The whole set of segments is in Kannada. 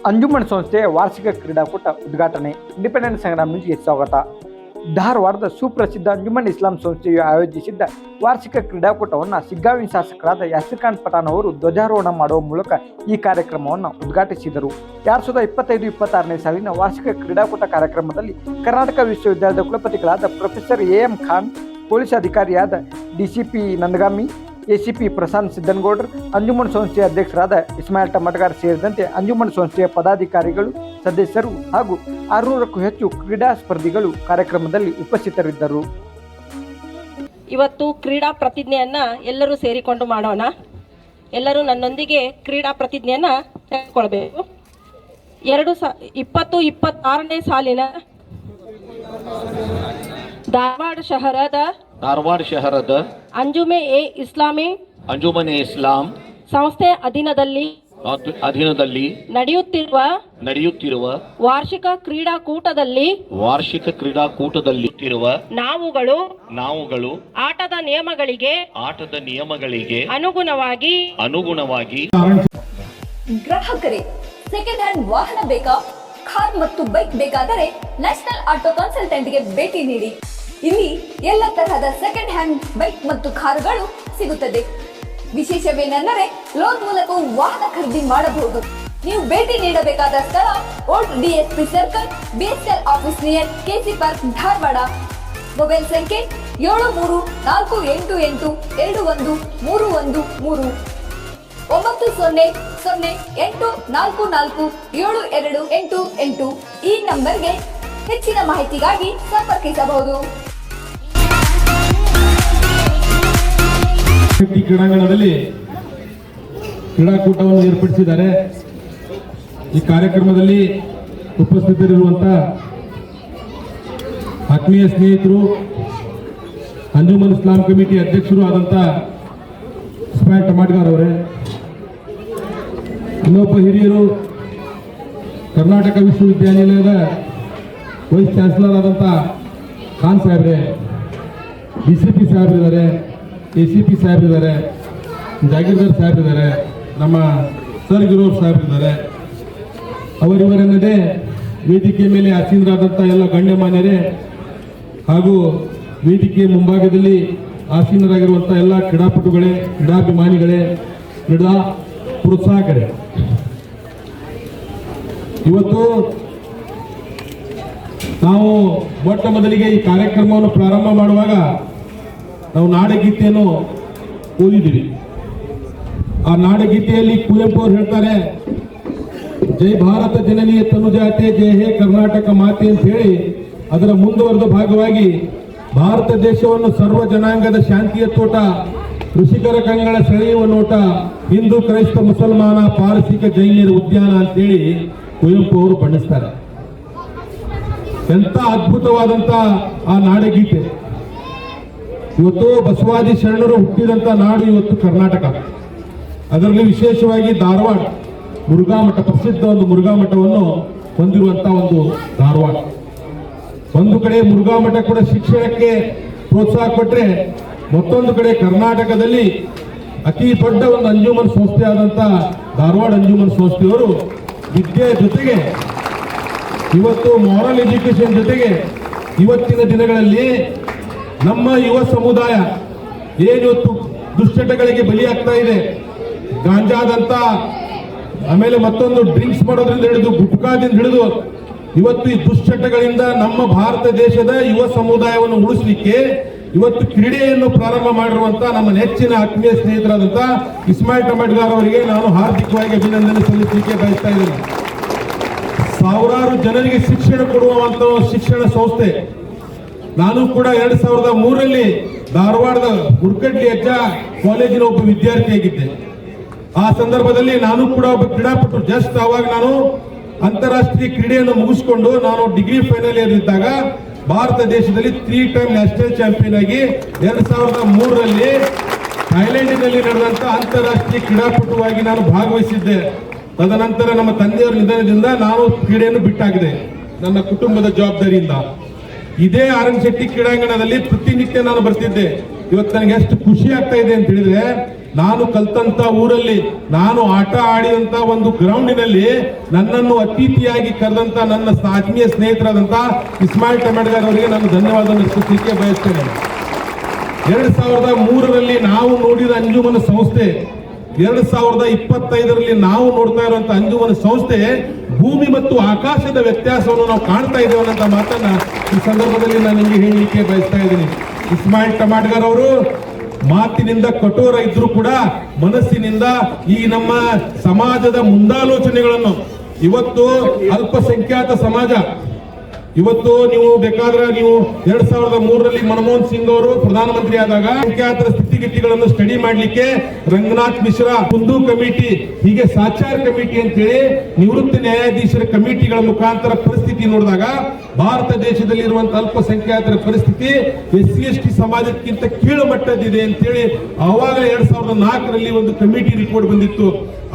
ಅಂಜುಮನ್ ಸಂಸ್ಥೆಯ ವಾರ್ಷಿಕ ಕ್ರೀಡಾಕೂಟ ಉದ್ಘಾಟನೆ. ಇಂಡಿಪೆಂಡೆನ್ಸ್ ಸಂಗ್ರಾಮ ನ್ಯೂಸ್ಗೆ ಸ್ವಾಗತ. ಧಾರವಾಡದ ಸುಪ್ರಸಿದ್ಧ ಅಂಜುಮನ್ ಇಸ್ಲಾಂ ಸಂಸ್ಥೆಯು ಆಯೋಜಿಸಿದ್ದ ವಾರ್ಷಿಕ ಕ್ರೀಡಾಕೂಟವನ್ನು ಸಿಗ್ಗಾವಿನ ಶಾಸಕರಾದ ಯಾಸಿರ್ ಖಾನ್ ಪಠಾಣ್ ಅವರು ಧ್ವಜಾರೋಹಣ ಮಾಡುವ ಮೂಲಕ ಈ ಕಾರ್ಯಕ್ರಮವನ್ನು ಉದ್ಘಾಟಿಸಿದರು. 2025-26ನೇ ಸಾಲಿನ ವಾರ್ಷಿಕ ಕ್ರೀಡಾಕೂಟ ಕಾರ್ಯಕ್ರಮದಲ್ಲಿ ಕರ್ನಾಟಕ ವಿಶ್ವವಿದ್ಯಾಲಯದ ಕುಲಪತಿಗಳಾದ ಪ್ರೊಫೆಸರ್ ಎಂ ಖಾನ್, ಪೊಲೀಸ್ ಅಧಿಕಾರಿಯಾದ ಡಿಸಿಪಿ ನಂದಗಾಮಿ, ಎಸಿಪಿ ಪ್ರಶಾಂತ್ ಸಿದ್ದನಗೌಡರ್, ಅಂಜುಮನ್ ಸಂಸ್ಥೆಯ ಅಧ್ಯಕ್ಷರಾದ ಇಸ್ಮಾಯಿಲ್ ಟಮಟಗಾರ್ ಸೇರಿದಂತೆ ಅಂಜುಮನ್ ಸಂಸ್ಥೆಯ ಪದಾಧಿಕಾರಿಗಳು, ಸದಸ್ಯರು ಹಾಗೂ 600ಕ್ಕೂ ಹೆಚ್ಚು ಕ್ರೀಡಾ ಸ್ಪರ್ಧಿಗಳು ಕಾರ್ಯಕ್ರಮದಲ್ಲಿ ಉಪಸ್ಥಿತರಿದ್ದರು. ಇವತ್ತು ಕ್ರೀಡಾ ಪ್ರತಿಜ್ಞೆಯನ್ನ ಎಲ್ಲರೂ ಸೇರಿಕೊಂಡು ಮಾಡೋಣ. ಎಲ್ಲರೂ ನನ್ನೊಂದಿಗೆ ಕ್ರೀಡಾ ಪ್ರತಿಜ್ಞೆಯನ್ನ ತೆಗೆದುಕೊಳ್ಬೇಕು. 2026ನೇ ಸಾಲಿನ ಧಾರವಾಡ ಶಹರದ ಅಂಜುಮನ್ ಎ ಇಸ್ಲಾಂ ಸಂಸ್ಥೆ ಅಧೀನದಲ್ಲಿ ನಡೆಯುತ್ತಿರುವ ವಾರ್ಷಿಕ ಕ್ರೀಡಾಕೂಟದಲ್ಲಿ ನಾವುಗಳು ಆಟದ ನಿಯಮಗಳಿಗೆ ಅನುಗುಣವಾಗಿ ಗ್ರಾಹಕರೇ, ಸೆಕೆಂಡ್ ಹ್ಯಾಂಡ್ ವಾಹನ ಬೇಕಾ? ಕಾರ್ ಮತ್ತು ಬೈಕ್ ಬೇಕಾದರೆ ನ್ಯಾಷನಲ್ ಆಟೋ ಕನ್ಸಲ್ಟೆಂಟ್ಗೆ ಭೇಟಿ ನೀಡಿ. ಇಲ್ಲಿ ಎಲ್ಲ ತರಹದ ಸೆಕೆಂಡ್ ಹ್ಯಾಂಡ್ ಬೈಕ್ ಮತ್ತು ಕಾರುಗಳು ಸಿಗುತ್ತದೆ. ವಿಶೇಷವೇನೆಂದರೆ ಲೋನ್ ಮೂಲಕವೂ ವಾಹನ ಖರೀದಿ ಮಾಡಬಹುದು. ನೀವು ಭೇಟಿ ನೀಡಬೇಕಾದ ಸ್ಥಳ old DSP circle, BSL office near KC park, Dharwad. Mobile ಸಂಖ್ಯೆ 7348821313 9008447288. ಈ ನಂಬರ್ಗೆ ಹೆಚ್ಚಿನ ಮಾಹಿತಿಗಾಗಿ ಸಂಪರ್ಕಿಸಬಹುದು. ಕ್ರೀಡಾಂಗಣದಲ್ಲಿ ಕ್ರೀಡಾಕೂಟವನ್ನು ಏರ್ಪಡಿಸಿದ್ದಾರೆ. ಈ ಕಾರ್ಯಕ್ರಮದಲ್ಲಿ ಉಪಸ್ಥಿತರಿರುವಂತಹ ಆತ್ಮೀಯ ಸ್ನೇಹಿತರು, ಅಂಜುಮನ್ ಇಸ್ಲಾಂ ಕಮಿಟಿ ಅಧ್ಯಕ್ಷರು ಆದಂಥ ಇಸ್ಮಾಯಿಲ್ ಟಮಟಗಾರ್ ಅವರೇ, ಇನ್ನೊಬ್ಬ ಹಿರಿಯರು ಕರ್ನಾಟಕ ವಿಶ್ವವಿದ್ಯಾನಿಲಯದ ವೈಸ್ ಚಾನ್ಸಲರ್ ಆದಂಥ ಖಾನ್ ಸಾಹೇಬ್ರೆ, ಡಿಸಿಪಿ ಸಾಹೇಬ್ರಿದ್ದಾರೆ, ಎಸಿಪಿ ಸಾಹೇಬ್ರಿದ್ದಾರೆ, ಜಾಗೀರ್ದಾರ್ ಸಾಹೇಬ್ರಿದ್ದಾರೆ, ನಮ್ಮ ಸರ್ ಗಿರೋರ್ ಸಾಹೇಬ್ರಿದ್ದಾರೆ. ಅವರಿವರನ್ನದೇ ವೇದಿಕೆ ಮೇಲೆ ಆಸೀನರಾದಂಥ ಎಲ್ಲ ಗಣ್ಯಮಾನ್ಯರೇ ಹಾಗೂ ವೇದಿಕೆ ಮುಂಭಾಗದಲ್ಲಿ ಆಸೀನರಾಗಿರುವಂಥ ಎಲ್ಲ ಕ್ರೀಡಾಪಟುಗಳೇ, ಕ್ರೀಡಾಭಿಮಾನಿಗಳೇ, ಕ್ರೀಡಾ ಪ್ರೋತ್ಸಾಹಕರೇ, ಇವತ್ತು ನಾವು ಮೊಟ್ಟ ಮೊದಲಿಗೆ ಈ ಕಾರ್ಯಕ್ರಮವನ್ನು ಪ್ರಾರಂಭ ಮಾಡುವಾಗ ನಾವು ನಾಡಗೀತೆಯನ್ನು ಓದಿದ್ದೀವಿ. ಆ ನಾಡಗೀತೆಯಲ್ಲಿ ಕುವೆಂಪು ಅವರು ಹೇಳ್ತಾರೆ, ಜೈ ಭಾರತ ಜನನೀಯ ತನುಜಾತೆ, ಜೈ ಹೇ ಕರ್ನಾಟಕ ಮಾತೆ ಅಂತ ಹೇಳಿ ಅದರ ಮುಂದುವರೆದ ಭಾಗವಾಗಿ ಭಾರತ ದೇಶವನ್ನು ಸರ್ವ ಜನಾಂಗದ ಶಾಂತಿಯ ತೋಟ, ಕೃಷಿಕರ ಕಂಗಳ ಸೆಳೆಯುವ ನೋಟ, ಹಿಂದೂ ಕ್ರೈಸ್ತ ಮುಸಲ್ಮಾನ ಪಾರಸಿಕ ಜೈನರ ಉದ್ಯಾನ ಅಂತೇಳಿ ಕುವೆಂಪು ಅವರು ಬಣ್ಣಿಸ್ತಾರೆ. ಎಂತ ಅದ್ಭುತವಾದಂತ ಆ ನಾಡಗೀತೆ. ಇವತ್ತು ಬಸವಾದಿ ಶರಣರು ಹುಟ್ಟಿದಂತ ನಾಡು ಇವತ್ತು ಕರ್ನಾಟಕ. ಅದರಲ್ಲಿ ವಿಶೇಷವಾಗಿ ಧಾರವಾಡ ಮುರುಘಾ ಮಠ, ಪ್ರಸಿದ್ಧ ಒಂದು ಮುರುಘಾ ಮಠವನ್ನು ಹೊಂದಿರುವಂತ ಒಂದು ಧಾರವಾಡ. ಒಂದು ಕಡೆ ಮುರುಘಾ ಮಠ ಕೂಡ ಶಿಕ್ಷಣಕ್ಕೆ ಪ್ರೋತ್ಸಾಹ ಕೊಟ್ಟರೆ, ಮತ್ತೊಂದು ಕಡೆ ಕರ್ನಾಟಕದಲ್ಲಿ ಅತಿ ದೊಡ್ಡ ಒಂದು ಅಂಜುಮನ್ ಸಂಸ್ಥೆ ಆದಂತ ಧಾರವಾಡ ಅಂಜುಮನ್ ಸಂಸ್ಥೆಯವರು ವಿದ್ಯೆ ಜೊತೆಗೆ ಇವತ್ತು ಮಾರಲ್ ಎಜುಕೇಶನ್ ಜೊತೆಗೆ ಇವತ್ತಿನ ದಿನಗಳಲ್ಲಿ ನಮ್ಮ ಯುವ ಸಮುದಾಯ ಏನಿವತ್ತು ದುಶ್ಚಟಗಳಿಗೆ ಬಲಿಯಾಗ್ತಾ ಇದೆ, ಗಾಂಜಾದಂತ, ಆಮೇಲೆ ಮತ್ತೊಂದು ಡ್ರಿಂಕ್ಸ್ ಮಾಡೋದ್ರಿಂದ ಹಿಡಿದು ಗುಟ್ಕಾದಿಂದ ಹಿಡಿದು ಇವತ್ತು ಈ ದುಶ್ಚಟಗಳಿಂದ ನಮ್ಮ ಭಾರತ ದೇಶದ ಯುವ ಸಮುದಾಯವನ್ನು ಉಳಿಸಲಿಕ್ಕೆ ಇವತ್ತು ಕ್ರೀಡೆಯನ್ನು ಪ್ರಾರಂಭ ಮಾಡಿರುವಂತ ನಮ್ಮ ನೆಚ್ಚಿನ ಆತ್ಮೀಯ ಸ್ನೇಹಿತರಾದಂತ ಇಸ್ಮಾಯಿಲ್ ಟಮಟಗಾರ್ ಅವರಿಗೆ ನಾನು ಹಾರ್ದಿಕವಾಗಿ ಅಭಿನಂದನೆ ಸಲ್ಲಿಸಲಿಕ್ಕೆ ಬಯಸ್ತಾ ಇದ್ದೇನೆ. ಸಾವಿರಾರು ಜನರಿಗೆ ಶಿಕ್ಷಣ ಕೊಡುವಂತ ಶಿಕ್ಷಣ ಸಂಸ್ಥೆ. ನಾನು ಕೂಡ 2003ರಲ್ಲಿ ಧಾರವಾಡದ ಹುರ್ಕಡ್ಲಿ ಅಜ್ಜ ಕಾಲೇಜಿನ ಒಬ್ಬ ವಿದ್ಯಾರ್ಥಿಯಾಗಿದ್ದೆ. ಆ ಸಂದರ್ಭದಲ್ಲಿ ನಾನು ಕೂಡ ಒಬ್ಬ ಕ್ರೀಡಾಪಟು. ಜಸ್ಟ್ ಆವಾಗ ನಾನು ಅಂತಾರಾಷ್ಟ್ರೀಯ ಕ್ರೀಡೆಯನ್ನು ಮುಗಿಸಿಕೊಂಡು ನಾನು ಡಿಗ್ರಿ ಫೈನಲ್ ಇಯರ್ ಇದ್ದಾಗ ಭಾರತ ದೇಶದಲ್ಲಿ 3 ಟೈಮ್ ನ್ಯಾಷನಲ್ ಚಾಂಪಿಯನ್ ಆಗಿ 2003ರಲ್ಲಿ ಥೈಲ್ಯಾಂಡಿನಲ್ಲಿ ನಡೆದಂತ ಅಂತಾರಾಷ್ಟ್ರೀಯ ಕ್ರೀಡಾಪಟುವಾಗಿ ನಾನು ಭಾಗವಹಿಸಿದ್ದೆ. ತದನಂತರ ನಮ್ಮ ತಂದೆಯವರ ನಿಧನದಿಂದ ನಾನು ಕ್ರೀಡೆಯನ್ನು ಬಿಟ್ಟಾಗಿದೆ ನನ್ನ ಕುಟುಂಬದ ಜವಾಬ್ದಾರಿಯಿಂದ. ಇದೇ ಆರ್ ಎನ್ ಶೆಟ್ಟಿ ಕ್ರೀಡಾಂಗಣದಲ್ಲಿ ಪ್ರತಿನಿತ್ಯ ನಾನು ಬರ್ತಿದ್ದೆ. ಇವತ್ತು ನನಗೆ ಎಷ್ಟು ಖುಷಿ ಆಗ್ತಾ ಇದೆ ಅಂತ ಹೇಳಿದ್ರೆ, ನಾನು ಕಲ್ತಂತ ಊರಲ್ಲಿ, ನಾನು ಆಟ ಆಡಿದಂತ ಒಂದು ಗ್ರೌಂಡಿನಲ್ಲಿ ನನ್ನನ್ನು ಅತಿಥಿಯಾಗಿ ಕರೆದಂತ ನನ್ನ ಆತ್ಮೀಯ ಸ್ನೇಹಿತರಾದಂತ ಇಸ್ಮಾಯಿಲ್ ಟಮಾಟಗಾರ್ ಅವರಿಗೆ ನಾನು ಧನ್ಯವಾದ ಅರ್ಪಿಸಲಿಕ್ಕೆ ಬಯಸ್ತೇನೆ. 2003ರಲ್ಲಿ ನಾವು ನೋಡಿದ ಅಂಜುಮನ ಸಂಸ್ಥೆ 2025ರಲ್ಲಿ ನಾವು ನೋಡ್ತಾ ಇರುವಂತಹ ಅಂಜುಮನ ಸಂಸ್ಥೆ ಭೂಮಿ ಮತ್ತು ಆಕಾಶದ ವ್ಯತ್ಯಾಸವನ್ನು ನಾವು ಕಾಣ್ತಾ ಇದ್ದೇವೆ ಅನ್ನೋ ಮಾತನ್ನ ಈ ಸಂದರ್ಭದಲ್ಲಿ ನಾನು ನಿಮಗೆ ಹೇಳಲಿಕ್ಕೆ ಬಯಸ್ತಾ ಇದ್ದೀನಿ. ಇಸ್ಮಾಯಿಲ್ ಟಮಾಟಗಾರ್ ಅವರು ಮಾತಿನಿಂದ ಕಠೋರ ಇದ್ರೂ ಕೂಡ ಮನಸ್ಸಿನಿಂದ ಈ ನಮ್ಮ ಸಮಾಜದ ಮುಂದಾಲೋಚನೆಗಳನ್ನು, ಇವತ್ತು ಅಲ್ಪಸಂಖ್ಯಾತ ಸಮಾಜ, ಇವತ್ತು ನೀವು ಬೇಕಾದ್ರೆ ನೀವು 2003ರಲ್ಲಿ ಮನಮೋಹನ್ ಸಿಂಗ್ ಅವರು ಪ್ರಧಾನಮಂತ್ರಿ ಆದಾಗ ಸಂಖ್ಯಾತರ ಸ್ಥಿತಿಗತಿಗಳನ್ನು ಸ್ಟಡಿ ಮಾಡಲಿಕ್ಕೆ ರಂಗನಾಥ್ ಮಿಶ್ರಾ ಕುಂದು ಕಮಿಟಿ, ಹೀಗೆ ಸಾಚಾರ್ ಕಮಿಟಿ ಅಂತೇಳಿ ನಿವೃತ್ತ ನ್ಯಾಯಾಧೀಶರ ಕಮಿಟಿಗಳ ಮುಖಾಂತರ ಪರಿಸ್ಥಿತಿ ನೋಡಿದಾಗ ಭಾರತ ದೇಶದಲ್ಲಿರುವಂತಹ ಅಲ್ಪಸಂಖ್ಯಾತರ ಪರಿಸ್ಥಿತಿ SC/ST ಸಮಾಜಕ್ಕಿಂತ ಕೀಳು ಮಟ್ಟದಿದೆ ಅಂತೇಳಿ ಆವಾಗ 2004ರಲ್ಲಿ ಒಂದು ಕಮಿಟಿ ರಿಪೋರ್ಟ್ ಬಂದಿತ್ತು.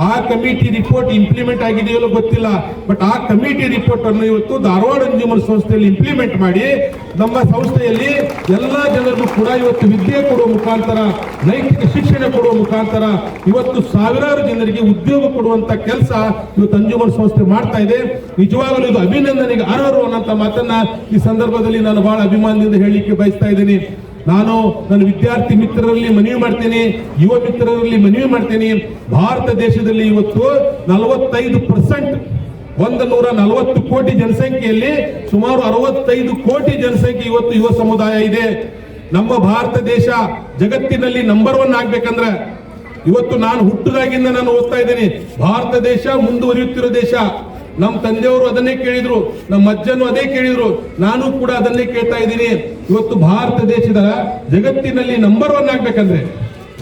ಆ ಕಮಿಟಿ ರಿಪೋರ್ಟ್ ಇಂಪ್ಲಿಮೆಂಟ್ ಆಗಿದೆಯೋ ಗೊತ್ತಿಲ್ಲ, ಬಟ್ ಆ ಕಮಿಟಿ ರಿಪೋರ್ಟ್ ಅನ್ನು ಇವತ್ತು ಧಾರವಾಡ ಅಂಜುಮನ್ ಸಂಸ್ಥೆಯಲ್ಲಿ ಇಂಪ್ಲಿಮೆಂಟ್ ಮಾಡಿ ನಮ್ಮ ಸಂಸ್ಥೆಯಲ್ಲಿ ಎಲ್ಲಾ ಜನರಿಗೂ ಕೂಡ ಇವತ್ತು ವಿದ್ಯೆ ಕೊಡುವ ಮುಖಾಂತರ, ನೈತಿಕ ಶಿಕ್ಷಣ ಕೊಡುವ ಮುಖಾಂತರ ಇವತ್ತು ಸಾವಿರಾರು ಜನರಿಗೆ ಉದ್ಯೋಗ ಕೊಡುವಂತ ಕೆಲಸ ಇವತ್ತು ಅಂಜುಮನ್ ಸಂಸ್ಥೆ ಮಾಡ್ತಾ ಇದೆ. ನಿಜವಾಗಲೂ ಇದು ಅಭಿನಂದನೆಗೆ ಅರ್ಹರು ಅನ್ನೋಂಥ ಮಾತನ್ನ ಈ ಸಂದರ್ಭದಲ್ಲಿ ನಾನು ಬಹಳ ಅಭಿಮಾನದಿಂದ ಹೇಳಲಿಕ್ಕೆ ಬಯಸ್ತಾ ಇದ್ದೀನಿ. ನಾನು ನನ್ನ ವಿದ್ಯಾರ್ಥಿ ಮಿತ್ರರಲ್ಲಿ ಮನವಿ ಮಾಡ್ತೇನೆ, ಯುವ ಮಿತ್ರರಲ್ಲಿ ಮನವಿ ಮಾಡ್ತೇನೆ. ಭಾರತ ದೇಶದಲ್ಲಿ ಇವತ್ತು 45%, 140 ಕೋಟಿ ಜನಸಂಖ್ಯೆಯಲ್ಲಿ ಸುಮಾರು 65 ಕೋಟಿ ಜನಸಂಖ್ಯೆ ಇವತ್ತು ಯುವ ಸಮುದಾಯ ಇದೆ. ನಮ್ಮ ಭಾರತ ದೇಶ ಜಗತ್ತಿನಲ್ಲಿ ನಂಬರ್ 1 ಆಗ್ಬೇಕಂದ್ರೆ, ಇವತ್ತು ನಾನು ಹುಟ್ಟದಾಗಿಂದ ನಾನು ಓದ್ತಾ ಇದ್ದೇನೆ, ಭಾರತ ದೇಶ ಮುಂದುವರಿಯುತ್ತಿರೋ ದೇಶ. ನಮ್ಮ ತಂದೆಯವರು ಅದನ್ನೇ ಕೇಳಿದ್ರು, ನಮ್ಮ ಅಜ್ಜನು ಅದೇ ಕೇಳಿದ್ರು, ನಾನು ಕೂಡ ಅದನ್ನೇ ಕೇಳ್ತಾ ಇದ್ದೀನಿ. ಇವತ್ತು ಭಾರತ ದೇಶದ ಜಗತ್ತಿನಲ್ಲಿ ನಂಬರ್ 1 ಆಗ್ಬೇಕಂದ್ರೆ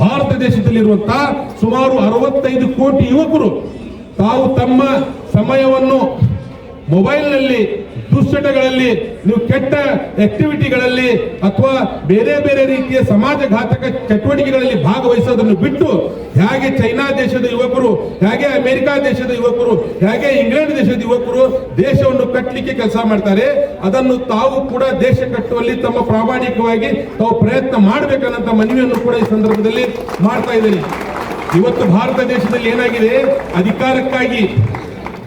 ಭಾರತ ದೇಶದಲ್ಲಿರುವಂತಹ ಸುಮಾರು 65 ಕೋಟಿ ಯುವಕರು ತಾವು ತಮ್ಮ ಸಮಯವನ್ನು ಮೊಬೈಲ್ನಲ್ಲಿ, ದುಶ್ಚಟಗಳಲ್ಲಿ, ನೀವು ಕೆಟ್ಟ ಆಕ್ಟಿವಿಟಿಗಳಲ್ಲಿ ಅಥವಾ ಬೇರೆ ಬೇರೆ ರೀತಿಯ ಸಮಾಜಘಾತಕ ಚಟುವಟಿಕೆಗಳಲ್ಲಿ ಭಾಗವಹಿಸೋದನ್ನು ಬಿಟ್ಟು ಹೇಗೆ ಚೈನಾ ದೇಶದ ಯುವಕರು, ಹೇಗೆ ಅಮೆರಿಕಾ ದೇಶದ ಯುವಕರು, ಹೇಗೆ ಇಂಗ್ಲೆಂಡ್ ದೇಶದ ಯುವಕರು ದೇಶವನ್ನು ಕಟ್ಟಲಿಕ್ಕೆ ಕೆಲಸ ಮಾಡ್ತಾರೆ, ಅದನ್ನು ತಾವು ಕೂಡ ದೇಶ ಕಟ್ಟುವಲ್ಲಿ ತಮ್ಮ ಪ್ರಾಮಾಣಿಕವಾಗಿ ತಾವು ಪ್ರಯತ್ನ ಮಾಡಬೇಕನ್ನಂತ ಮನವಿಯನ್ನು ಕೂಡ ಈ ಸಂದರ್ಭದಲ್ಲಿ ಮಾಡ್ತಾ ಇದ್ದೀನಿ. ಇವತ್ತು ಭಾರತ ದೇಶದಲ್ಲಿ ಏನಾಗಿದೆ, ಅಧಿಕಾರಕ್ಕಾಗಿ,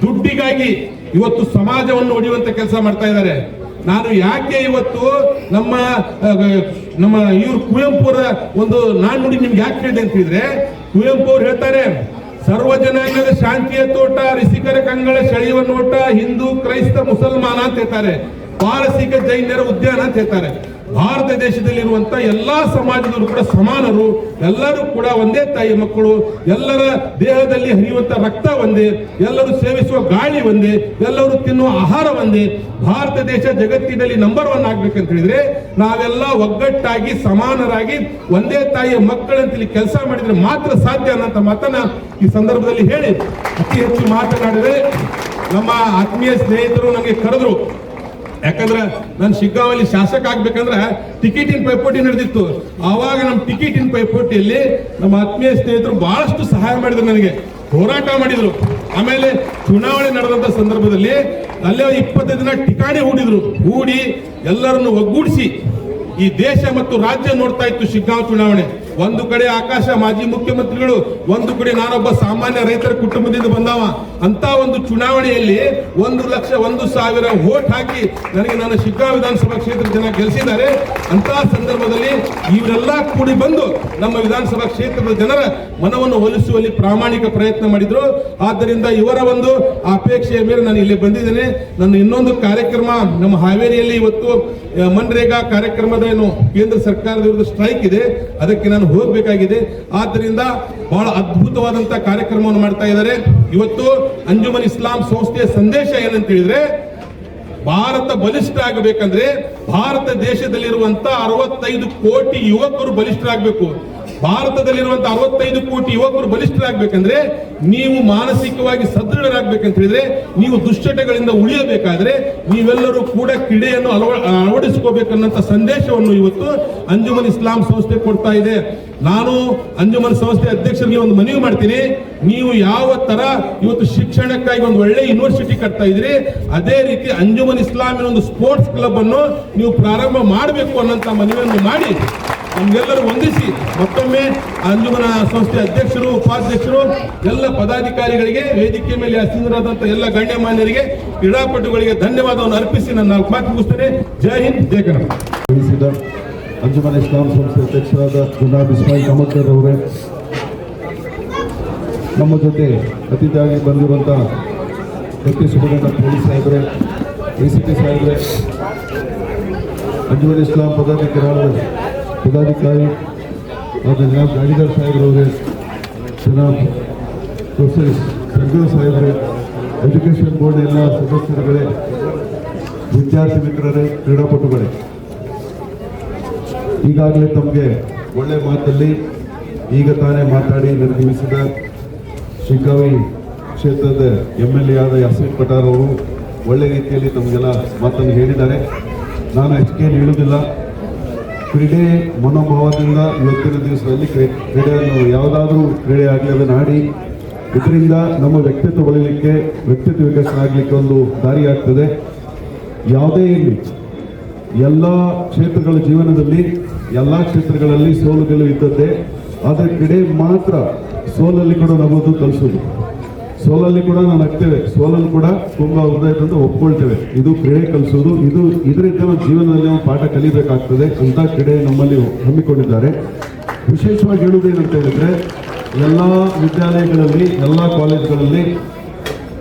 ದುಡ್ಡಿಗಾಗಿ ಇವತ್ತು ಸಮಾಜವನ್ನು ಒಡೆಯುವಂತ ಕೆಲಸ ಮಾಡ್ತಾ ಇದ್ದಾರೆ. ನಾನು ಯಾಕೆ ಇವತ್ತು ನಮ್ಮ ಇವರು ಕುವೆಂಪುರ ಒಂದು ನಾಣ್ಣುಡಿ ನಿಮ್ಗೆ ಯಾಕೆ ಹೇಳಿದೆ ಅಂತ ಹೇಳಿದ್ರೆ, ಕುವೆಂಪು ಅವ್ರು ಹೇಳ್ತಾರೆ, ಸರ್ವ ಜನಾಂಗದ ಶಾಂತಿಯ ತೋಟ, ಋಷಿಕರ ಕಂಗಳ ಸೆಳೆಯುವ ನೋಟ, ಹಿಂದೂ ಕ್ರೈಸ್ತ ಮುಸಲ್ಮಾನ ಅಂತ ಹೇಳ್ತಾರೆ, ಪಾರಸಿಕ ಜೈನರ ಉದ್ಯಾನ ಅಂತ ಹೇಳ್ತಾರೆ. ಭಾರತ ದೇಶದಲ್ಲಿರುವಂತ ಎಲ್ಲಾ ಸಮಾಜದವರು ಕೂಡ ಸಮಾನರು, ಎಲ್ಲರೂ ಕೂಡ ಒಂದೇ ತಾಯಿ ಮಕ್ಕಳು, ಎಲ್ಲರ ದೇಹದಲ್ಲಿ ಹರಿಯುವಂತ ರಕ್ತ ಒಂದೇ, ಎಲ್ಲರೂ ಸೇವಿಸುವ ಗಾಳಿ ಒಂದೇ, ಎಲ್ಲರೂ ತಿನ್ನುವ ಆಹಾರ ಒಂದೇ. ಭಾರತ ದೇಶ ಜಗತ್ತಿನಲ್ಲಿ ನಂಬರ್ 1 ಆಗ್ಬೇಕಂತ ಹೇಳಿದ್ರೆ ನಾವೆಲ್ಲ ಒಗ್ಗಟ್ಟಾಗಿ ಸಮಾನರಾಗಿ ಒಂದೇ ತಾಯಿಯ ಮಕ್ಕಳಂತೇಳಿ ಕೆಲಸ ಮಾಡಿದ್ರೆ ಮಾತ್ರ ಸಾಧ್ಯ ಅನ್ನೋಂಥ ಮಾತನ್ನ ಈ ಸಂದರ್ಭದಲ್ಲಿ ಹೇಳಿ ಅತಿ ಹೆಚ್ಚು ಮಾತನಾಡಿದ್ರೆ ನಮ್ಮ ಆತ್ಮೀಯ ಸ್ನೇಹಿತರು ನನಗೆ ಕರೆದ್ರು. ಯಾಕಂದ್ರೆ ನಾನು ಶಿಗ್ಗಾಂವಲ್ಲಿ ಶಾಸಕ ಆಗ್ಬೇಕಂದ್ರೆ ಟಿಕೆಟಿನ ಪೈಪೋಟಿ ನಡೆದಿತ್ತು. ಆವಾಗ ನಮ್ಮ ಟಿಕೆಟಿನ ಪೈಪೋಟಿಯಲ್ಲಿ ನಮ್ಮ ಆತ್ಮೀಯ ಸ್ನೇಹಿತರು ಬಹಳಷ್ಟು ಸಹಾಯ ಮಾಡಿದ್ರು, ನನಗೆ ಹೋರಾಟ ಮಾಡಿದ್ರು. ಆಮೇಲೆ ಚುನಾವಣೆ ನಡೆದಂತ ಸಂದರ್ಭದಲ್ಲಿ ಅಲ್ಲೇ 20 ದಿನ ಠಿಕಾಣಿ ಹೂಡಿ ಎಲ್ಲರನ್ನು ಒಗ್ಗೂಡಿಸಿ ಈ ದೇಶ ಮತ್ತು ರಾಜ್ಯ ನೋಡ್ತಾ ಇತ್ತು ಶಿಗ್ಗಾಂವ್ ಚುನಾವಣೆ. ಒಂದು ಕಡೆ ಆಕಾಶ ಮಾಜಿ ಮುಖ್ಯಮಂತ್ರಿಗಳು, ಒಂದು ಕಡೆ ನಾನೊಬ್ಬ ಸಾಮಾನ್ಯ ರೈತರ ಕುಟುಂಬದಿಂದ ಬಂದವ. ಅಂತ ಒಂದು ಚುನಾವಣೆಯಲ್ಲಿ 1,01,000 ವೋಟ್ ಹಾಕಿ ನನಗೆ ನನ್ನ ಶಿಗ್ಗಾಂವ್ ವಿಧಾನಸಭಾ ಕ್ಷೇತ್ರದ ಜನ ಗೆಲ್ಲಿಸಿದ್ದಾರೆ. ಅಂತಹ ಸಂದರ್ಭದಲ್ಲಿ ಇವರೆಲ್ಲ ಕೂಡಿ ಬಂದು ನಮ್ಮ ವಿಧಾನಸಭಾ ಕ್ಷೇತ್ರದ ಜನರ ಮನವನ್ನು ಒಲಿಸುವಲ್ಲಿ ಪ್ರಾಮಾಣಿಕ ಪ್ರಯತ್ನ ಮಾಡಿದ್ರು. ಆದ್ದರಿಂದ ಇವರ ಒಂದು ಅಪೇಕ್ಷೆಯ ಮೇಲೆ ನಾನು ಇಲ್ಲಿ ಬಂದಿದ್ದೇನೆ. ನನ್ನ ಇನ್ನೊಂದು ಕಾರ್ಯಕ್ರಮ ನಮ್ಮ ಹಾವೇರಿಯಲ್ಲಿ ಇವತ್ತು ಮನ್ರೇಗಾ ಕಾರ್ಯಕ್ರಮದ ಏನು ಕೇಂದ್ರ ಸರ್ಕಾರದ ವಿರುದ್ಧ ಸ್ಟ್ರೈಕ್ ಇದೆ, ಅದಕ್ಕೆ ನಾನು ಹೋಗಬೇಕಾಗಿದೆ. ಆದ್ದರಿಂದ ಬಹಳ ಅದ್ಭುತವಾದಂತಹ ಕಾರ್ಯಕ್ರಮವನ್ನು ಮಾಡ್ತಾ ಇದ್ದಾರೆ. ಇವತ್ತು ಅಂಜುಮನ್ ಇಸ್ಲಾಂ ಸಂಸ್ಥೆಯ ಸಂದೇಶ ಏನಂತ ಹೇಳಿದ್ರೆ, ಭಾರತ ಬಲಿಷ್ಠ ಆಗಬೇಕಂದ್ರೆ ಭಾರತ ದೇಶದಲ್ಲಿರುವಂತ 65 ಕೋಟಿ ಯುವಕರು ಬಲಿಷ್ಠರಾಗಬೇಕು. ಭಾರತದಲ್ಲಿರುವಂತಹ 65 ಕೋಟಿ ಯುವಕರು ಬಲಿಷ್ಠರಾಗಬೇಕಂದ್ರೆ ನೀವು ಮಾನಸಿಕವಾಗಿ ಸದೃಢರಾಗಬೇಕಂತ ಹೇಳಿದ್ರೆ, ನೀವು ದುಶ್ಚಟಗಳಿಂದ ಉಳಿಯಬೇಕಾದ್ರೆ ನೀವೆಲ್ಲರೂ ಕೂಡ ಕ್ರೀಡೆಯನ್ನು ಅಳವಡಿಸಿಕೋಬೇಕನ್ನಂತ ಸಂದೇಶವನ್ನು ಇವತ್ತು ಅಂಜುಮನ್ ಇಸ್ಲಾಂ ಸಂಸ್ಥೆ ಕೊಡ್ತಾ ಇದೆ. ನಾನು ಅಂಜುಮನ್ ಸಂಸ್ಥೆ ಅಧ್ಯಕ್ಷರಿಗೆ ಒಂದು ಮನವಿ ಮಾಡ್ತೀನಿ, ನೀವು ಯಾವ ತರ ಇವತ್ತು ಶಿಕ್ಷಣಕ್ಕಾಗಿ ಒಂದು ಒಳ್ಳೆ ಯೂನಿವರ್ಸಿಟಿ ಕಟ್ತಾ ಇದ್ರಿ, ಅದೇ ರೀತಿ ಅಂಜುಮನ್ ಇಸ್ಲಾಮಿನ ಒಂದು ಸ್ಪೋರ್ಟ್ಸ್ ಕ್ಲಬ್ ಅನ್ನು ನೀವು ಪ್ರಾರಂಭ ಮಾಡಬೇಕು ಅನ್ನೋಂತ ಮನವಿಯನ್ನು ಮಾಡಿ ನಮ್ಗೆಲ್ಲರೂ ವಂದಿಸಿ ಮತ್ತೊಮ್ಮೆ ಅಂಜುಮನ ಸಂಸ್ಥೆ ಅಧ್ಯಕ್ಷರು, ಉಪಾಧ್ಯಕ್ಷರು, ಎಲ್ಲ ಪದಾಧಿಕಾರಿಗಳಿಗೆ, ವೇದಿಕೆ ಮೇಲೆ ಆಸೀನರಾದಂಥ ಎಲ್ಲ ಗಣ್ಯಮಾನ್ಯರಿಗೆ, ಕ್ರೀಡಾಪಟುಗಳಿಗೆ ಧನ್ಯವಾದವನ್ನು ಅರ್ಪಿಸಿ ನನ್ನ 4 ಮಾತು ಮುಗಿಸ್ತೇನೆ. ಜೈ ಹಿಂದ್, ಜೈ ಕನ್ನಡ. ಅಂಜುಮನ್ ಇಸ್ಲಾಂ ಸಂಸ್ಥೆ ಅಧ್ಯಕ್ಷರಾದ ಜನಾಬ್ ಇಸ್ಮಾಯಿಲ್ ಅಹಮದ್ ಅವರೇ, ನಮ್ಮ ಜೊತೆ ಅತಿಥಿಯಾಗಿ ಬಂದಿರುವಂಥ ಡೆಪ್ಟಿ ಸೂಪರಿಂಟೆಂಡೆಂಟ್ ಪೊಲೀಸ್ ಸಾಹೇಬ್ರೆ, ACP ಸಾಹೇಬ್ರೆ, ಅಂಜುಮನ್ ಇಸ್ಲಾಂ ಪದಾಧಿಕಾರಿ ಆದ ಜನಾಬ್ ಗಾಡಿದಾರ್ ಸಾಹೇಬ್ರವರೇ, ಜನಾಬ್ ಪ್ರೊಫೆಸರ್ ಸರ್ಗಲ್ ಸಾಹೇಬ್ರೆ, ಎಜುಕೇಷನ್ ಬೋರ್ಡ್ ಎಲ್ಲ ಸದಸ್ಯರುಗಳೇ, ವಿದ್ಯಾರ್ಥಿ ಮಿತ್ರರೇ, ಕ್ರೀಡಾಪಟುಗಳೇ, ಈಗಾಗಲೇ ತಮಗೆ ಒಳ್ಳೆ ಮಾತಲ್ಲಿ ಈಗ ತಾನೇ ಮಾತಾಡಿ ನಿರ್ಗಮಿಸಿದ ಶಿಗ್ಗಾವಿ ಕ್ಷೇತ್ರದ MLA ಆದ ಯಾಸೀನ್ ಪಠಾರ್ ಅವರು ಒಳ್ಳೆ ರೀತಿಯಲ್ಲಿ ತಮಗೆಲ್ಲ ಮಾತನ್ನು ಹೇಳಿದ್ದಾರೆ. ನಾನು ಹೆಚ್ಚಿಗೆ ಹೇಳುವುದಿಲ್ಲ. ಕ್ರೀಡೆ ಮನೋಭಾವದಿಂದ ಇವತ್ತಿನ ದಿವಸದಲ್ಲಿ ಕ್ರೀಡೆಯನ್ನು ಯಾವುದಾದ್ರೂ ಕ್ರೀಡೆ ಆಗಲಿ ಅದನ್ನು ಆಡಿ ಇದರಿಂದ ನಮ್ಮ ವ್ಯಕ್ತಿತ್ವ ಬೆಳೀಲಿಕ್ಕೆ, ವ್ಯಕ್ತಿತ್ವ ವಿಕಸನ ಆಗಲಿಕ್ಕೆ ಒಂದು ದಾರಿ ಆಗ್ತದೆ. ಯಾವುದೇ ಇರಲಿ, ಎಲ್ಲ ಕ್ಷೇತ್ರಗಳ ಜೀವನದಲ್ಲಿ ಎಲ್ಲ ಕ್ಷೇತ್ರಗಳಲ್ಲಿ ಸೋಲು ಗೆಲುವು ಇದ್ದದ್ದೇ. ಆದರೆ ಕ್ರೀಡೆ ಮಾತ್ರ ಸೋಲಲ್ಲಿ ಕೂಡ ನಮ್ಮದು ಕಲಿಸೋದು, ಸೋಲಲ್ಲಿ ಕೂಡ ನಾವು ನಗ್ತೇವೆ, ಸೋಲಲ್ಲಿ ಕೂಡ ತುಂಬ ಹೃದಯದಿಂದ ಒಪ್ಕೊಳ್ತೇವೆ. ಇದು ಕ್ರೀಡೆ ಕಲಿಸೋದು. ಇದರಿಂದ ನಾವು ಜೀವನದಲ್ಲಿ ನಾವು ಪಾಠ ಕಲಿಬೇಕಾಗ್ತದೆ ಅಂತ ಕ್ರೀಡೆ ನಮ್ಮಲ್ಲಿ ಹಮ್ಮಿಕೊಂಡಿದ್ದಾರೆ. ವಿಶೇಷವಾಗಿ ಹೇಳುವುದೇನಂತ ಹೇಳಿದ್ರೆ, ಎಲ್ಲ ವಿದ್ಯಾಲಯಗಳಲ್ಲಿ, ಎಲ್ಲ ಕಾಲೇಜುಗಳಲ್ಲಿ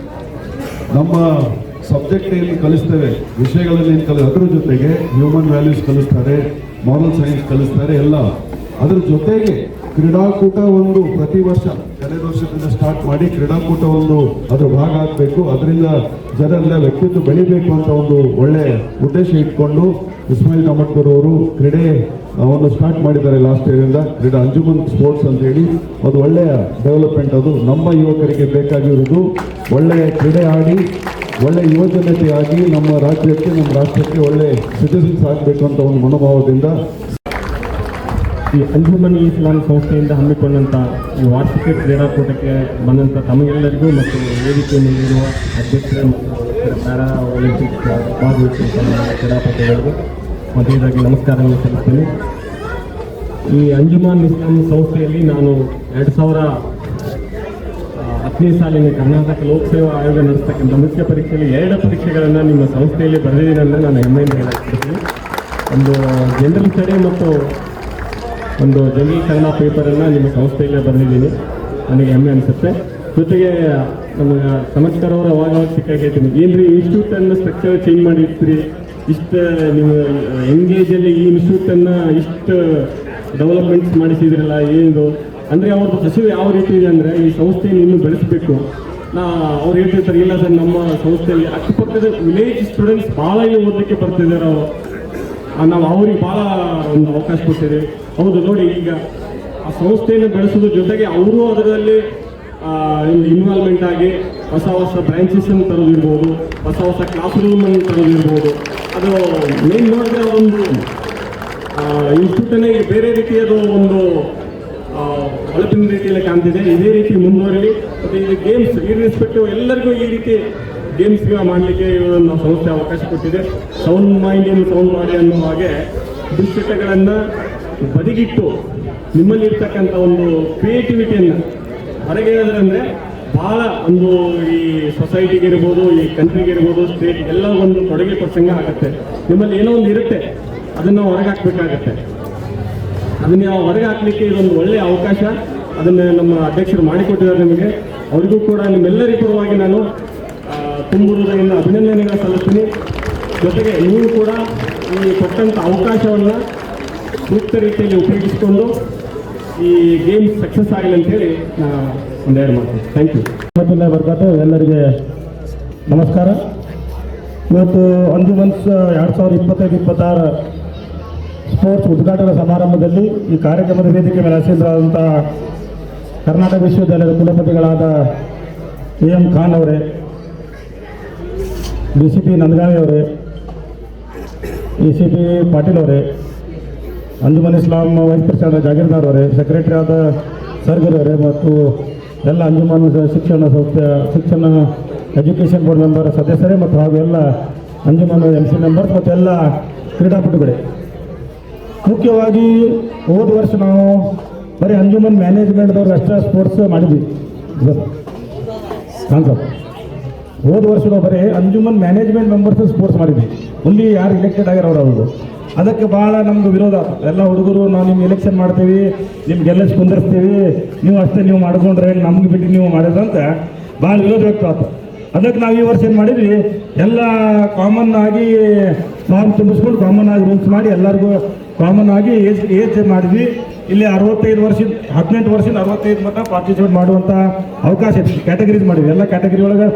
ನಮ್ಮ ಸಬ್ಜೆಕ್ಟ್ ಏನು ಕಲಿಸ್ತೇವೆ, ವಿಷಯಗಳಲ್ಲಿ ಏನು ಅದರ ಜೊತೆಗೆ ಹ್ಯೂಮನ್ ವ್ಯಾಲ್ಯೂಸ್ ಕಲಿಸ್ತಾರೆ, ಮಾರಲ್ ಸೈನ್ಸ್ ಕಲಿಸ್ತಾರೆ ಎಲ್ಲ. ಅದರ ಜೊತೆಗೆ ಕ್ರೀಡಾಕೂಟ ಒಂದು ಪ್ರತಿ ವರ್ಷ ಕಳೆದ ವರ್ಷದಿಂದ ಸ್ಟಾರ್ಟ್ ಮಾಡಿ ಕ್ರೀಡಾಕೂಟ ಒಂದು ಅದರ ಭಾಗ ಆಗಬೇಕು, ಅದರಿಂದ ಜನರೆಲ್ಲ ವ್ಯಕ್ತಿತ್ವ ಬೆಳಿಬೇಕು ಅಂತ ಒಂದು ಒಳ್ಳೆ ಉದ್ದೇಶ ಇಟ್ಕೊಂಡು ಇಸ್ಮಾಯಿಲ್ ಅಹಮದ್ ಅವರು ಕ್ರೀಡೆ ಒಂದು ಸ್ಟಾರ್ಟ್ ಮಾಡಿದ್ದಾರೆ ಲಾಸ್ಟ್ ಇಯರಿಂದ. ಕ್ರೀಡಾ ಅಂಜುಮನ್ ಸ್ಪೋರ್ಟ್ಸ್ ಅಂತ ಹೇಳಿ ಅದು ಒಳ್ಳೆಯ ಡೆವಲಪ್ಮೆಂಟ್. ಅದು ನಮ್ಮ ಯುವಕರಿಗೆ ಬೇಕಾಗಿರುವುದು ಒಳ್ಳೆಯ ಕ್ರೀಡೆ ಆಡಿ ಒಳ್ಳೆ ಯುವಜನತೆಯಾಗಿ ನಮ್ಮ ರಾಜ್ಯಕ್ಕೆ, ನಮ್ಮ ರಾಷ್ಟ್ರಕ್ಕೆ ಒಳ್ಳೆ ಸಿಟಿಸನ್ಸ್ ಆಗಬೇಕು ಅಂತ ಒಂದು ಮನೋಭಾವದಿಂದ ಈ ಅಂಜುಮನ್ ಇಸ್ಲಾಂ ಸಂಸ್ಥೆಯಿಂದ ಹಮ್ಮಿಕೊಂಡಂಥ ಈ ವಾರ್ಷಿಕ ಕ್ರೀಡಾಕೂಟಕ್ಕೆ ಬಂದಂಥ ತಮಗೆಲ್ಲರಿಗೂ ಮತ್ತು ವೇದಿಕೆ ಮೇಲಿರುವ ಅಧ್ಯಕ್ಷರು ಮತ್ತು ಪ್ಯಾರಾ ಒಲಿಂಪಿಕ್ಸ್ ಭಾಗವಹಿಸಿದ ಕ್ರೀಡಾಪಟುಗಳಿಗೂ ಮೊದಲನೇದಾಗಿ ನಮಸ್ಕಾರವನ್ನು ಸಲ್ಲಿಸ್ತೇನೆ. ಈ ಅಂಜುಮನ್ ಇಸ್ಲಾಂ ಸಂಸ್ಥೆಯಲ್ಲಿ ನಾನು 2010ನೇ ಸಾಲಿನ ಕರ್ನಾಟಕ ಲೋಕಸೇವಾ ಆಯೋಗ ನಡೆಸ್ತಕ್ಕಂಥ ಮುಖ್ಯ ಪರೀಕ್ಷೆಯಲ್ಲಿ 2 ಪರೀಕ್ಷೆಗಳನ್ನು ನಿಮ್ಮ ಸಂಸ್ಥೆಯಲ್ಲಿ ಬರೆದಿದ್ದೀನಿ ಅಂದರೆ ನಾನು ಹೆಮ್ಮೆಯಿಂದ ಹೇಳಾಗ್ತಿದ್ದೀನಿ. ಒಂದು ಜನರಲ್ ಸ್ಟಡಿ ಮತ್ತು ಒಂದು ಜಂಗಿ ಕನ್ನಡ ಪೇಪರನ್ನು ನಿಮ್ಮ ಸಂಸ್ಥೆಯಲ್ಲೇ ಬರೆದಿದ್ದೀನಿ. ನನಗೆ ಹೆಮ್ಮೆ ಅನಿಸುತ್ತೆ. ಜೊತೆಗೆ ನಮ್ಮ ಚಮತ್ಕಾರ ಅವರು ಅವಾಗ ಸಿಕ್ಕಾಗಿ ಹೇಳ್ತೀನಿ, ಏನ್ರಿ ಇನ್ಸ್ಟಿಟ್ಯೂಟನ್ನು ಸ್ಟ್ರಕ್ಚರ್ ಚೇಂಜ್ ಮಾಡಿರ್ತೀರಿ, ಇಷ್ಟು ನೀವು ಎಂಗೇಜಲ್ಲಿ ಈ ಇನ್ಸ್ಟಿಟ್ಯೂಟನ್ನು ಇಷ್ಟು ಡೆವಲಪ್ಮೆಂಟ್ಸ್ ಮಾಡಿಸಿದ್ರಲ್ಲ, ಏನು ಅಂದರೆ ಅವ್ರದ್ದು ಹಸಿವು ಯಾವ ರೀತಿ ಇದೆ ಅಂದರೆ ಈ ಸಂಸ್ಥೆಯನ್ನು ಇನ್ನೂ ಬೆಳೆಸಬೇಕು. ಅವ್ರು ಹೇಳ್ತಿರ್ತಾರೆ, ಇಲ್ಲ ಸರ್ ನಮ್ಮ ಸಂಸ್ಥೆಯಲ್ಲಿ ಅಕ್ಕಪಕ್ಕದ ವಿಲೇಜ್ ಸ್ಟೂಡೆಂಟ್ಸ್ ಭಾಳ ಇಲ್ಲಿ ಓದಲಿಕ್ಕೆ ಬರ್ತಿದ್ದಾರೆ, ನಾವು ಅವ್ರಿಗೆ ಭಾಳ ಒಂದು ಅವಕಾಶ ಕೊಡ್ತಿದ್ದೀವಿ. ಹೌದು ನೋಡಿ, ಈಗ ಆ ಸಂಸ್ಥೆಯನ್ನು ಬೆಳೆಸೋದ್ರ ಜೊತೆಗೆ ಅವರು ಅದರಲ್ಲಿ ಇನ್ವಾಲ್ವ್ಮೆಂಟ್ ಆಗಿ ಹೊಸ ಹೊಸ ಬ್ರಾಂಚಸನ್ನು ತರೋದಿರ್ಬೋದು, ಹೊಸ ಹೊಸ ಕ್ಲಾಸ್ ರೂಮನ್ನು ತರೋದಿರ್ಬೋದು. ಅದು ಮೇನ್ ನೋಡಿದ್ರೆ ಅದೊಂದು ಇನ್ಸ್ಟಿಟ್ಯೂಟನ್ನೇ ಬೇರೆ ರೀತಿಯದು ಒಂದು ಹೊಳಪಿನ ರೀತಿಯಲ್ಲಿ ಕಾಣ್ತಿದೆ. ಇದೇ ರೀತಿ ಮುಂದುವರಿಲಿ. ಮತ್ತು ಇದು ಗೇಮ್ಸ್ ಇರ್ರೆಸ್ಪೆಕ್ಟಿವ್ ಎಲ್ಲರಿಗೂ ಈ ರೀತಿ ಗೇಮ್ಸ್ಗೆ ಮಾಡಲಿಕ್ಕೆ ನಾವು ಸಂಸ್ಥೆ ಅವಕಾಶ ಕೊಟ್ಟಿದೆ. ಸೌಂಡ್ ಮೈಂಡ್ ಏನು ಸೌಂಡ್ ಬಾಡಿ ಅನ್ನೋ ಹಾಗೆ ದುಶ್ಚಟಗಳನ್ನು ಬದಿಗಿಟ್ಟು ನಿಮ್ಮಲ್ಲಿರ್ತಕ್ಕಂಥ ಒಂದು ಕ್ರಿಯೇಟಿವಿಟಿಯನ್ನು ಹೊರಗೆ ಹೇಳಿದ್ರೆ ಭಾಳ ಒಂದು ಈ ಸೊಸೈಟಿಗೆ ಇರ್ಬೋದು, ಈ ಕಂಟ್ರಿಗೆ ಇರ್ಬೋದು, ಸ್ಟೇಟ್ ಎಲ್ಲ ಒಂದು ಕೊಡುಗೆ ಕೊಡ್ಸಂಗೆ ಆಗುತ್ತೆ. ನಿಮ್ಮಲ್ಲಿ ಏನೋ ಒಂದು ಇರುತ್ತೆ, ಅದನ್ನು ಹೊರಗೆ ಹಾಕಬೇಕಾಗತ್ತೆ. ಅದನ್ನು ನಾವು ಹೊರಗೆ ಹಾಕಲಿಕ್ಕೆ ಇದೊಂದು ಒಳ್ಳೆಯ ಅವಕಾಶ. ಅದನ್ನು ನಮ್ಮ ಅಧ್ಯಕ್ಷರು ಮಾಡಿಕೊಟ್ಟಿದ್ದಾರೆ ನಿಮಗೆ. ಅವರಿಗೂ ಕೂಡ ನಿಮ್ಮೆಲ್ಲರಿಗೂ ಪರವಾಗಿ ನಾನು ತುಂಬ ಹೃದಯದಿಂದ ಅಭಿನಂದನೆಗಳನ್ನು ಸಲ್ಲಿಸ್ತೀನಿ. ಜೊತೆಗೆ ನೀವು ಕೂಡ ಈ ಕೊಟ್ಟಂಥ ಅವಕಾಶವನ್ನು ಸೂಕ್ತ ರೀತಿಯಲ್ಲಿ ಉಪಯೋಗಿಸಿಕೊಂಡು ಈ ಗೇಮ್ ಸಕ್ಸಸ್ ಆಗಲಿ ಅಂತೇಳಿ ನಾನು ಒಂದೆರಡು ಮಾಡ್ತೀನಿ. Thank you. ಬರ್ಕಾತು. ಎಲ್ಲರಿಗೆ ನಮಸ್ಕಾರ. ಇವತ್ತು ಅಂಜುಮನ್ಸ್ 2025-26 ಸ್ಪೋರ್ಟ್ಸ್ ಉದ್ಘಾಟನಾ ಸಮಾರಂಭದಲ್ಲಿ ಈ ಕಾರ್ಯಕ್ರಮದ ವೇದಿಕೆ ಮೇಲೆ ಆಸೀನರಾದಂಥ ಕರ್ನಾಟಕ ವಿಶ್ವವಿದ್ಯಾಲಯದ ಕುಲಪತಿಗಳಾದ AM ಖಾನ್ ಅವರೇ, DCP ನಂದಗಾವಿ ಅವರೇ, ACP ಪಾಟೀಲ್ ಅವರೇ, ಅಂಜುಮನ್ ಇಸ್ಲಾಂ ವೈಸ್ ಪ್ರೆಸಿಡೆಂಟ್ ಜಾಗೀರ್ದಾರ್ ಅವರೇ, ಸೆಕ್ರೆಟರಿ ಆದ ಸರ್ಗರ್ ಅವರೇ ಮತ್ತು ಎಲ್ಲ ಅಂಜುಮನ್ ಶಿಕ್ಷಣ ಎಜುಕೇಷನ್ ಬೋರ್ಡ್ ಮೆಂಬರ್ ಸದಸ್ಯರೇ ಮತ್ತು ಹಾಗೂ ಎಲ್ಲ ಅಂಜುಮನ್ MC ಮೆಂಬರ್ಸ್ ಮತ್ತು ಎಲ್ಲ ಕ್ರೀಡಾಪಟುಗಳೇ, ಮುಖ್ಯವಾಗಿ ಹೋದ ವರ್ಷ ನಾವು ಬರೀ ಅಂಜುಮನ್ ಮ್ಯಾನೇಜ್ಮೆಂಟ್ದವ್ರು ಅಷ್ಟೇ ಸ್ಪೋರ್ಟ್ಸ್ ಮಾಡಿದ್ವಿ ಕಾನ್ಸೆಪ್ಟ್. ಹೋದ ವರ್ಷ ನಾವು ಬರೀ ಅಂಜುಮನ್ ಮ್ಯಾನೇಜ್ಮೆಂಟ್ ಮೆಂಬರ್ಸ್ ಸ್ಪೋರ್ಟ್ಸ್ ಮಾಡಿದ್ವಿ. ಇಲ್ಲಿ ಯಾರು ಇಲೆಕ್ಟೆಡ್ ಆಗ್ಯಾರ ಅವರು ಅದಕ್ಕೆ ಭಾಳ ನಮ್ಮದು ವಿರೋಧ. ಎಲ್ಲ ಹುಡುಗರು ನಾವು ನಿಮ್ಗೆ ಎಲೆಕ್ಷನ್ ಮಾಡ್ತೀವಿ, ನಿಮ್ಗೆಲ್ಲ ಕುಂದರ್ಸ್ತೀವಿ, ನೀವು ಅಷ್ಟೇ ನೀವು ಮಾಡ್ಕೊಂಡ್ರೆ ನಮ್ಗೆ ಬಿಟ್ಟು ನೀವು ಮಾಡಿದ್ರಂತ ಭಾಳ ವಿರೋಧ ವ್ಯಕ್ತ ಆಯ್ತು. ಅದಕ್ಕೆ ನಾವು ಈ ವರ್ಷ ಏನು ಮಾಡಿದ್ವಿ, ಎಲ್ಲ ಕಾಮನ್ ಆಗಿ ಫಾರ್ಮ್ ತುಂಬಿಸ್ಕೊಂಡು ಕಾಮನ್ ಆಗಿ ರೂಲ್ಸ್ ಮಾಡಿ ಎಲ್ಲರಿಗೂ ಕಾಮನ್ ಆಗಿ ಏಜ್ ಮಾಡಿದ್ವಿ. ಇಲ್ಲಿ 65 ವರ್ಷದ 18 ವರ್ಷದಿಂದ 65 ಮಟ್ಟ ಪಾರ್ಟಿಸಿಪೇಟ್ ಮಾಡುವಂಥ ಅವಕಾಶ ಇದೆ. ಕ್ಯಾಟಗರೀಸ್ ಮಾಡಿದ್ವಿ. ಎಲ್ಲ ಕ್ಯಾಟಗರಿ ಒಳಗೆ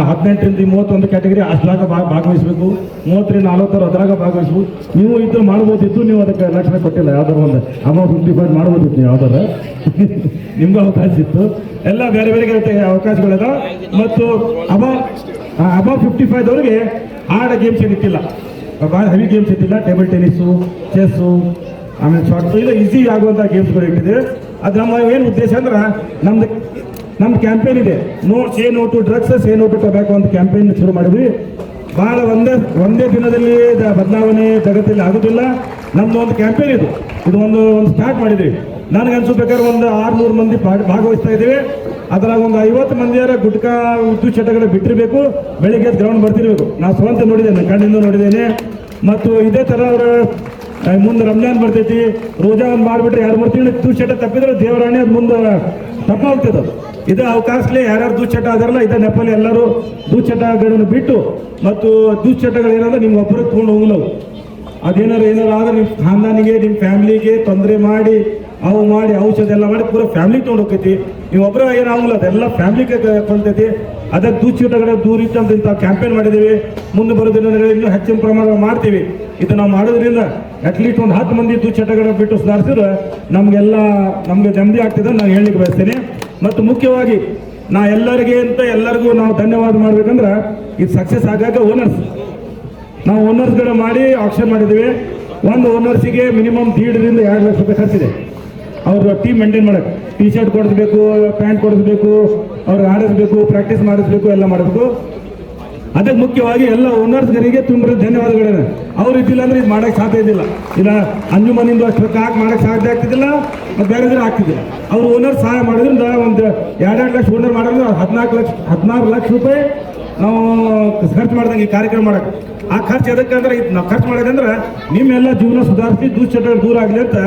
18ರಿಂದ 31 ಕ್ಯಾಟಗರಿ ಅಷ್ಟಾಗ ಭಾಗವಹಿಸಬೇಕು, 30ರಿಂದ 40 ಅದರಾಗ ಭಾಗವಹಿಸಬೇಕು. ನೀವು ಇದ್ದು ಮಾಡ್ಬೋದಿತ್ತು, ನೀವು ಅದಕ್ಕೆ ಲಕ್ಷಣ ಕೊಟ್ಟಿಲ್ಲ. ಯಾವ್ದಾರು ಒಂದು ಅಮೌಂಟ್ 55 ಮಾಡ್ಬೋದಿತ್ತು ನೀವು ಯಾವ್ದಾರ ನಿಮ್ಗೂ ಅವಕಾಶ ಇತ್ತು. ಎಲ್ಲ ಬೇರೆ ಬೇರೆ ಅವಕಾಶಗಳಿದ. ಮತ್ತು ಅಬೌವ್ 55ದವ್ರಿಗೆ ಆಡ ಗೇಮ್ಸ್ ಏನಿತ್ತಿಲ್ಲ, ಭಾಳ ಹೆವಿ ಗೇಮ್ಸ್ ಇದ್ದಿಲ್ಲ. ಟೇಬಲ್ ಟೆನ್ನಿಸು, ಚೆಸ್ಸು, ಆಮೇಲೆ ಶಾರ್ಟ್ಸು, ಇದು ಈಸಿ ಆಗುವಂಥ ಗೇಮ್ಸ್ಗಳು ಇಟ್ಟಿದೆ. ಅದು ನಮ್ಮ ಏನು ಉದ್ದೇಶ ಅಂದ್ರೆ ನಮ್ದು ಕ್ಯಾಂಪೇನ್ ಇದೆ, say no to drugs, say no to tobacco ಅಂತ ಕ್ಯಾಂಪೇನ್ ಶುರು ಮಾಡಿದ್ವಿ. ಭಾಳ ಒಂದೇ ದಿನದಲ್ಲಿ ಬದಲಾವಣೆ ಜಗತ್ತಲ್ಲಿ ಆಗೋದಿಲ್ಲ. ನಮ್ಮದು ಒಂದು ಕ್ಯಾಂಪೇನ್ ಇದು ಒಂದು ಸ್ಟಾರ್ಟ್ ಮಾಡಿದ್ವಿ. ನನಗೆ ಅನ್ಸೋಬೇಕಾದ್ರೆ ಒಂದು 600 ಮಂದಿ ಭಾಗವಹಿಸ್ತಾ ಇದ್ದೀವಿ. ಅದ್ರಾಗ ಒಂದು 50 ಮಂದಿಯಾರ ಗುಟ್ಕಾ ಉದ್ದು ಚಟಗಳು ಬಿಟ್ಟಿರಬೇಕು. ಬೆಳಿಗ್ಗೆ ಗ್ರೌಂಡ್ ಬರ್ತಿರ್ಬೇಕು. ನಾವು ಸ್ವಂತ ನೋಡಿದ್ದೇನೆ, ಕಣ್ಣಿಂದ ನೋಡಿದ್ದೇನೆ. ಮತ್ತು ಇದೇ ಥರ ಅವರು ಮುಂದೆ ರಂಜಾನ್ ಬರ್ತೈತಿ, ರೋಜಾ ಒಂದು ಮಾಡಿಬಿಟ್ರೆ 2-3 ತಿಂಗಳು ದೂಚಟ ತಪ್ಪಿದ್ರೆ ದೇವರಾಣಿ ಅದು ಮುಂದೆ ತಪ್ಪ ಹೋಗ್ತದೆ. ಇದೇ ಅವಕಾಶಲೇ ಯಾರ್ಯಾರು ದೂಚಟ ಆದಾರಲ್ಲ, ಇದೇ ನೆಪಲ್ಲಿ ಎಲ್ಲರೂ ದೂಚಟಗಳನ್ನು ಬಿಟ್ಟು, ಮತ್ತು ದೂಚಟಗಳೇನಾದ್ರೆ ನಿಮ್ಮ ಒಬ್ಬರಿಗೆ ತೊಗೊಂಡು ಹೋಗಲವು. ಅದೇನಾರು ಆದ್ರೆ ನಿಮ್ಮ ಖಾನ್ದಾನಿಗೆ, ನಿಮ್ಮ ಫ್ಯಾಮಿಲಿಗೆ ತೊಂದರೆ ಮಾಡಿ ಔಷಧ ಎಲ್ಲ ಮಾಡಿ ಪೂರ ಫ್ಯಾಮಿಲಿ ತೊಗೊಂಡು ಹೋಗ್ತೈತಿ. ನೀವು ಒಬ್ಬರ ಏನಾಗಲ್ಲ, ಅದೆಲ್ಲ ಫ್ಯಾಮಿಲಿಗೆ ಕೊಳ್ತೈತಿ. ಅದಕ್ಕೆ ದೂಚಟಗಳ ದೂರ ಇಟ್ಟಂತ ಕ್ಯಾಂಪೇನ್ ಮಾಡಿದ್ದೀವಿ. ಮುಂದೆ ಬರೋ ದಿನಗಳಲ್ಲಿ ಇನ್ನೂ ಹೆಚ್ಚಿನ ಪ್ರಮಾಣ ಮಾಡ್ತೀವಿ. ಇದು ನಾವು ಮಾಡೋದ್ರಿಂದ ಅಟ್ಲೀಸ್ಟ್ ಒಂದು 10 ಮಂದಿ ದೂಚಟಗಳ ಬಿಟ್ಟು ಸುಧಾರಿಸಿದ್ರೆ ನಮಗೆ ನೆಮ್ಮದಿ ಆಗ್ತದೆ ನಾನು ಹೇಳಲಿಕ್ಕೆ ಬಯಸ್ತೇನೆ. ಮತ್ತು ಮುಖ್ಯವಾಗಿ ಎಲ್ಲರಿಗೂ ನಾವು ಧನ್ಯವಾದ ಮಾಡ್ಬೇಕಂದ್ರೆ ಇದು ಸಕ್ಸಸ್ ಆಗಾಗ ನಾವು ಓನರ್ಸ್ಗಳು ಮಾಡಿ ಆಕ್ಷನ್ ಮಾಡಿದ್ದೀವಿ. ಒಂದು ಓನರ್ಸಿಗೆ ಮಿನಿಮಮ್ 1.5 ರಿಂದ 2 ಲಕ್ಷ ರೂಪಾಯಿ ಖರ್ಚಿದೆ. ಅವರು ಟೀಮ್ ಮೇಂಟೈನ್ ಮಾಡೋಕ್ಕೆ ಟಿ ಶರ್ಟ್ ಕೊಡಿಸ್ಬೇಕು, ಪ್ಯಾಂಟ್ ಕೊಡಿಸ್ಬೇಕು, ಅವ್ರಿಗೆ ಆಡಿಸ್ಬೇಕು, ಪ್ರಾಕ್ಟೀಸ್ ಮಾಡಿಸ್ಬೇಕು, ಎಲ್ಲ ಮಾಡಬೇಕು. ಅದಕ್ಕೆ ಮುಖ್ಯವಾಗಿ ಎಲ್ಲ ಓನರ್ಸ್ಗಳಿಗೆ ತುಂಬ ಧನ್ಯವಾದಗಳಿದೆ. ಅವ್ರು ಇದ್ದಿಲ್ಲ ಅಂದ್ರೆ ಇದು ಮಾಡೋಕ್ಕೆ ಸಾಧ್ಯ ಇದ್ದಿಲ್ಲ. ಇಲ್ಲ ಅಂಜುಮನಿಂದ ಅಷ್ಟು ಮಾಡೋಕ್ಕೆ ಸಾಧ್ಯ ಆಗ್ತಿದ್ದಿಲ್ಲ, ಮತ್ತು ಬೇರೆ ಆಗ್ತಿದ್ದಿಲ್ಲ. ಅವರು ಓನರ್ ಸಹಾಯ ಮಾಡೋದ್ರಿಂದ ಒಂದು 2 ಲಕ್ಷ ಓನರ್ ಮಾಡೋದ್ರೆ 16 ಲಕ್ಷ ರೂಪಾಯಿ ನಾವು ಖರ್ಚು ಮಾಡ್ದಂಗೆ ಈ ಕಾರ್ಯಕ್ರಮ ಮಾಡೋಕ್ಕೆ. ಆ ಖರ್ಚು ಎದಕ್ಕಂದ್ರೆ ಇದು ನಾವು ಖರ್ಚು ಮಾಡೋದಂದ್ರೆ ನಿಮ್ಮೆಲ್ಲ ಜೀವನ ಸುಧಾರಿಸಿ ದೂಚಟಗಳು ದೂರ ಆಗಲಿ ಅಂತ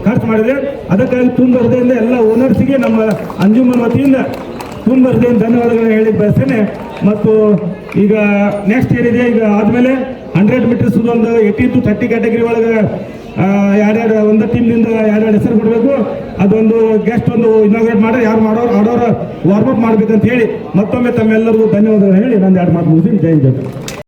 ಖರ್ಚು ಮಾಡಿದ್ರೆ. ಅದಕ್ಕಾಗಿ ತುಂಬ ಹೃದಯದಿಂದ ಎಲ್ಲ ಓನರ್ಸಿಗೆ ನಮ್ಮ ಅಂಜುಮನ್ ವತಿಯಿಂದ ತುಂಬ ಹೃದಯದ ಧನ್ಯವಾದಗಳನ್ನ ಹೇಳಿ ಬಯಸ್ತೇನೆ. ಮತ್ತು ಈಗ ನೆಕ್ಸ್ಟ್ ಏನಿದೆ, ಈಗ ಆದಮೇಲೆ 100 ಮೀಟರ್ಸ್ ಒಂದು 18 to 30 ಕ್ಯಾಟಗರಿ ಒಳಗೆ ಯಾರ್ಯಾರು ಒಂದು ಟೀಮ್ನಿಂದ ಯಾರ್ಯಾರು ಹೆಸರು ಕೊಡಬೇಕು, ಅದೊಂದು ಗೆಸ್ಟ್ ಒಂದು ಇನಾಗ್ರೇಟ್ ಮಾಡಿ ಯಾರು ಆಡೋರು ವಾರ್ಮಪ್ ಮಾಡ್ಬೇಕಂತ ಹೇಳಿ ಮತ್ತೊಮ್ಮೆ ತಮ್ಮೆಲ್ಲರಿಗೂ ಧನ್ಯವಾದಗಳು ಹೇಳಿ ನಾನು 2 ಮಾತು ಮುಗಿಸಿ ಜೈ ಜೈ.